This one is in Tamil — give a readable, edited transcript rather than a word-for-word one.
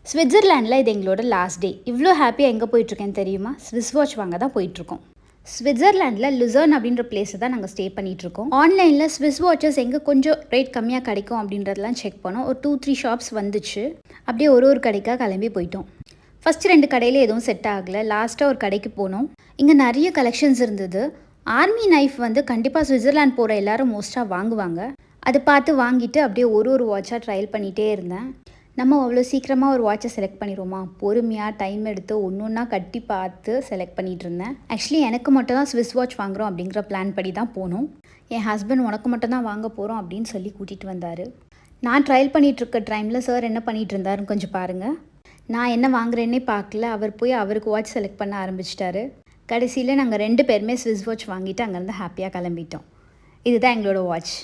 ஸ்விட்சர்லாண்டில் இது எங்களோட லாஸ்ட் டே. இவ்வளோ ஹாப்பியாக எங்கே போயிட்டுருக்கேன்னு தெரியுமா? ஸ்விஸ் வாட்ச் வாங்க தான் போயிட்டுருக்கோம். ஸ்விட்சர்லாண்டில் லுசர்ன் அப்படின்ற பிளேஸை தான் நாங்கள் ஸ்டே பண்ணிகிட்ருக்கோம். ஆன்லைனில் ஸ்விஸ் வாட்சஸ் எங்கே கொஞ்சம் ரேட் கம்மியாக கிடைக்கும் அப்படின்றதெல்லாம் செக் பண்ணோம். ஒரு 2-3 ஷாப்ஸ் வந்துச்சு. அப்படியே ஒரு கடைக்காக கிளம்பி போயிட்டோம். ஃபஸ்ட்டு 2 கடையில் எதுவும் செட் ஆகலை. லாஸ்ட்டாக ஒரு கடைக்கு போனோம். இங்கே நிறைய கலெக்ஷன்ஸ் இருந்தது. ஆர்மி நைஃப் வந்து கண்டிப்பாக ஸ்விட்சர்லாண்ட் போகிற எல்லோரும் மோஸ்ட்டாக வாங்குவாங்க. அதை பார்த்து வாங்கிட்டு அப்படியே ஒரு வாட்சாக ட்ரையல் பண்ணிகிட்டே இருந்தேன். நம்ம அவ்வளோ சீக்கிரமாக ஒரு வாட்சை செலக்ட் பண்ணிடுவோமா? பொறுமையாக டைம் எடுத்து ஒன்றா கட்டி பார்த்து செலக்ட் பண்ணிகிட்டு இருந்தேன். ஆக்சுவலி எனக்கு மட்டும் தான் ஸ்விஸ் வாட்ச் வாங்குகிறோம் அப்படிங்கிற பிளான் படி தான் போனோம். என் ஹஸ்பண்ட் உனக்கு மட்டும் தான் வாங்க போகிறோம் அப்படின்னு சொல்லி கூட்டிகிட்டு வந்தார். நான் ட்ரையல் பண்ணிகிட்ருக்க டைமில் சார் என்ன பண்ணிகிட்டு இருந்தாருன்னு கொஞ்சம் பாருங்கள். நான் என்ன வாங்குறேன்னே பார்க்கல. அவர் போய் அவருக்கு வாட்ச் செலக்ட் பண்ண ஆரம்பிச்சிட்டாரு. கடைசியில் நாங்கள் 2 பேருமே ஸ்விஸ் வாட்ச் வாங்கிட்டு அங்கேருந்து ஹாப்பியாக கிளம்பிட்டோம். இதுதான் எங்களோட வாட்ச்.